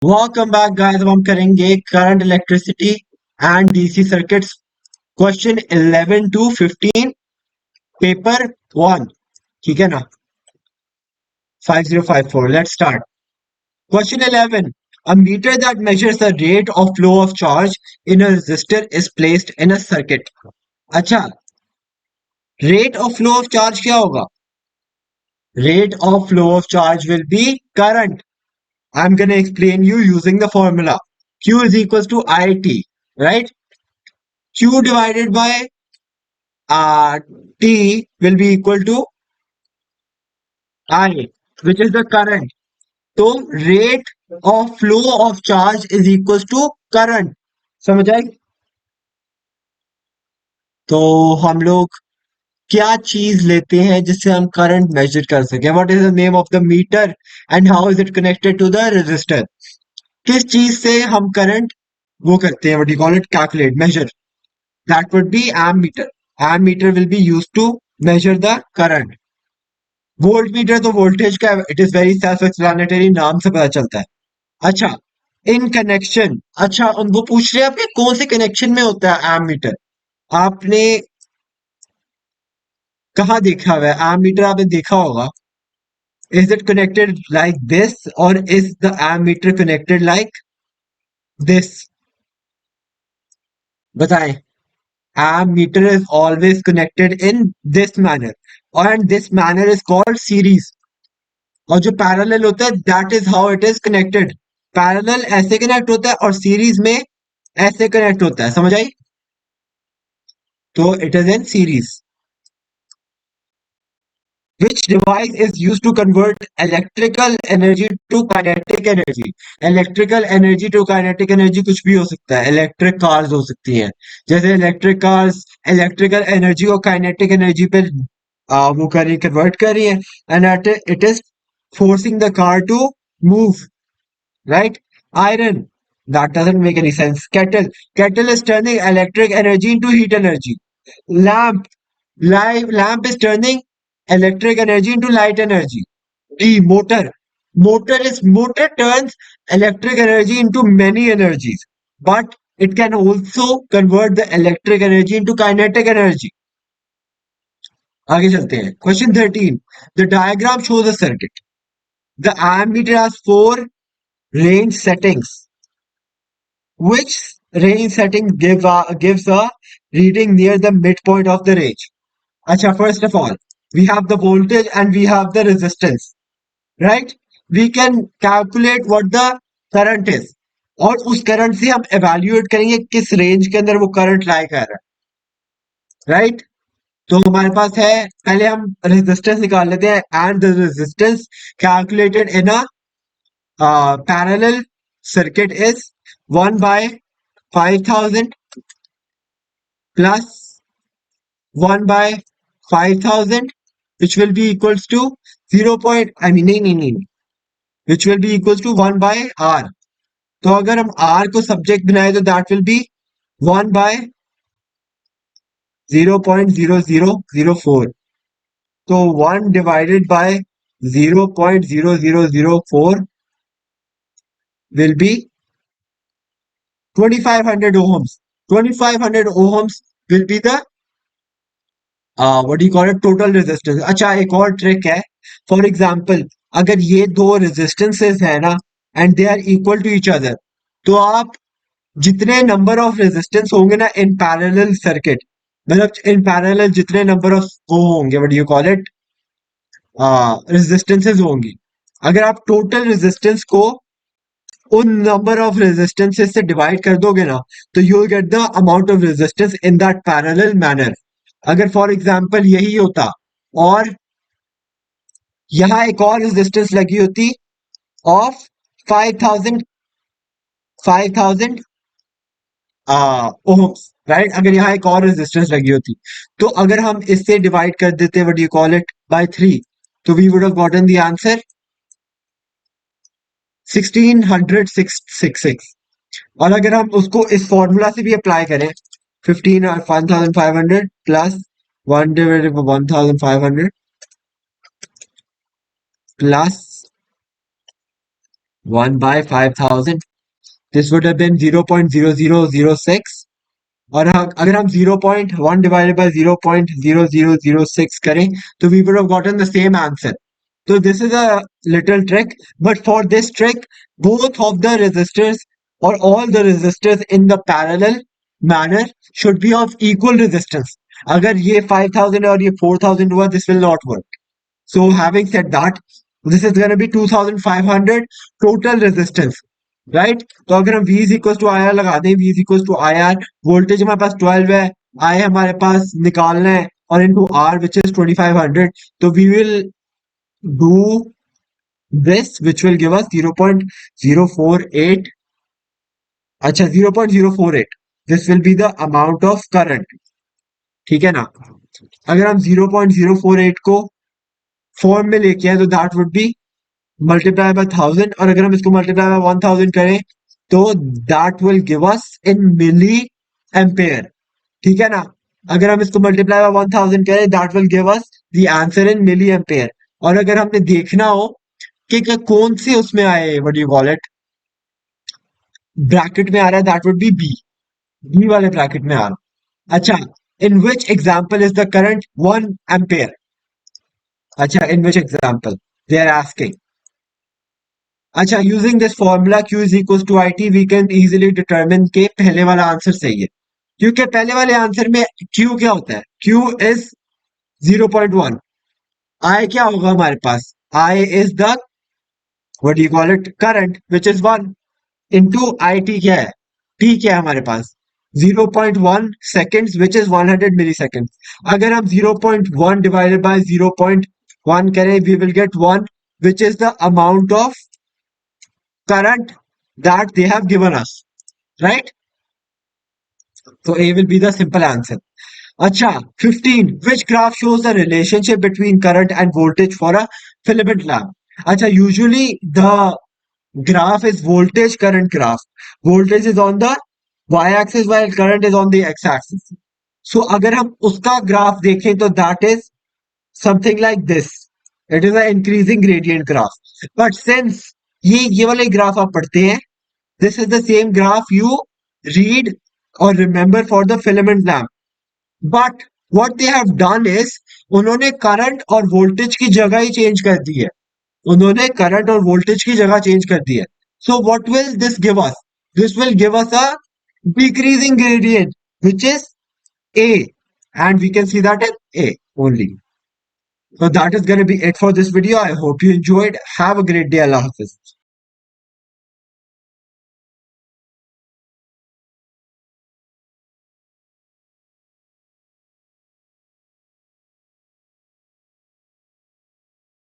Welcome back guys. अब हम करेंगे current electricity and DC circuits. Question 11 to 15 paper 1। ठीक है ना? 5054। Let's start. Question 11। A meter that measures the rate of flow of charge in a resistor is placed in a circuit. अच्छा, rate of flow of charge क्या होगा? Rate of flow of charge will be current. I'm gonna explain you using the formula. Q is equals to IT, right? Q divided by T will be equal to I, which is the current. तो rate of flow of charge is equals to current. समझ आए? तो हम लोग क्या चीज लेते हैं जिससे हम करंट मेजर कर सके? What is the name of the meter and how is it connected to the resistor? किस चीज से हम करंट वो करते हैं? What you call it? Calculate, measure. That would be ammeter. Ammeter will be used to measure the current. Voltmeter तो voltage का, it is very self explanatory, नाम से पता चलता है। अच्छा, इन कनेक्शन। अच्छा, उनको पूछ रहे हैं आपके कौन से कनेक्शन में होता है एम मीटर? आपने कहाँ देखा हुआ है एम मीटर? आपने देखा होगा। Is it connected like this और is the M meter connected like this? बताएं। M meter is always connected in this manner and this manner is called series. और जो पैरेलल होता है that is how it is connected. Parallel ऐसे connect होता है और सीरीज में ऐसे कनेक्ट होता है। समझ आई? तो it is in series. Which device is used to convert electrical energy to kinetic energy? Electrical energy to kinetic energy कुछ भी हो सकता है. इलेक्ट्रिक कार्स हो सकती हैं. जैसे इलेक्ट्रिक कार्स इलेक्ट्रिकल एनर्जी को काइनेटिक एनर्जी पे वो कर रही, कन्वर्ट कर रही है. And it is forcing the car to move, right? Iron, that doesn't make any sense. Kettle is turning electric energy into heat energy. Lamp, lamp is turning electric energy into light energy. D, motor turns electric energy into many energies, but it can also convert the electric energy into kinetic energy. आगे चलते हैं. Question 13. The diagram shows a circuit. The ammeter has four range settings. Which range setting gives a reading near the midpoint of the range? Acha, first of all, we have the voltage and we have the resistance, right? We can calculate what the current is. और उस current से हम evaluate करेंगे किस range के अंदर वो current लाई कर रहा है, राइट? तो हमारे पास है, पहले हम रेजिस्टेंस निकाल लेते हैं. And the resistance calculated in a parallel circuit is 1 by 5000 plus 1 by 5000, which will be equals to 0 point, I mean नहीं, which will be equals to 1 by r. तो अगर हम r को सब्जेक्ट बनाए तो that will be 1 by 0.0004. तो 1 divided by 0.0004 will be 2500 ohms. 2500 ohms will be the what do you call it, total resistance. अच्छा, एक और ट्रिक है. फॉर एग्जांपल, अगर ये दो रेजिस्टेंसेस है ना and they are equal to each other, तो आप जितने नंबर ऑफ रेजिस्टेंस होंगे ना इन पैरेलल सर्किट, मतलब इन पैरेलल जितने नंबर ऑफ वो होंगे, what do you call it, resistances होंगी, अगर आप टोटल रेजिस्टेंस को उन नंबर ऑफ रेजिस्टेंसेस से डिवाइड कर दोगे ना, तो you will get the amount of resistance in that parallel manner. अगर फॉर एग्जांपल यही होता और यहाँ एक और रेजिस्टेंस लगी होती ऑफ 5000 5000 ओम्स, राइट? अगर यहाँ एक और रेजिस्टेंस लगी होती, तो अगर हम इससे डिवाइड कर देते what you call it by 3, तो we would have gotten the answer 1666. और अगर हम उसको इस फॉर्मूला से भी अप्लाई करें, 15 और 1500 plus 1 divided by 1500 plus 1 by 5000. This would have been 0.0006. और अगर हम 0.1 divided by 0.0006 करें तो we would have gotten the same answer. So this is a little trick, but for this trick, both of the resistors or all the resistors in the parallel manner should be of equal resistance. अगर ये 5000 और ये 4000 हुआ, this will not work. So having said that, this is going to be 2500 total resistance, right? तो अगर हम V is equals to IR लगा दें, V is equals to IR, voltage हमारे पास 12 है, I हमारे पास निकालना है, और into R which is 2500, तो we will do this which will give us 0.048. अच्छा, 0.048, this will be the amount of current. ठीक है ना? अगर हम 0.048 को फॉर्म में लेके आए तो that would B multiply by 1000, और अगर हम इसको मल्टीप्लाई बाय 1000 करें तो that will give us in milliampere. ठीक है ना? अगर हम इसको मल्टीप्लाई बाय 1000 करें that will give us the answer in milliampere. और अगर हमने देखना हो कि कौन से उसमें आए, what do you call it, bracket में आ रहा है, that would be B. B वाले ब्रैकेट में आ रहा है. अच्छा, in which example is the current 1 ampere. अच्छा, in which example they are asking. अच्छा, using this formula Q is equals to IT, we can easily determine के पहले वाला आंसर सही है, क्योंकि पहले वाले आंसर में Q क्या होता है? Q is 0.1. I क्या होगा हमारे पास? I is the, what do you call it, current which is 1 into IT क्या है? T क्या है हमारे पास? 0.1 seconds which is 100 milliseconds. अगर हम 0.1 डिवाइडेड बाय 0.1 करें we will get 1 which is the amount of current that they have given us, right? So A will be the simple answer. Acha, 15. Which graph shows the relationship between current and voltage for a filament lamp? Acha, usually the graph is voltage current graph. Voltage is on the y-axis while current is on the x-axis. So अगर हम उसका graph देखें तो that is something like this. It is an increasing gradient graph. But since ये वाले graph आप पढ़ते हैं, this is the same graph you read or remember for the filament lamp. But what they have done is उन्होंने current और voltage की जगह ही change कर दी है. उन्होंने करंट और वोल्टेज की जगह चेंज कर दी है. So what will this give us? This will give us a decreasing gradient which is A, and we can see that in A only. So that is going to be it for this video. I hope you enjoyed. Have a great day. Allah Hafiz.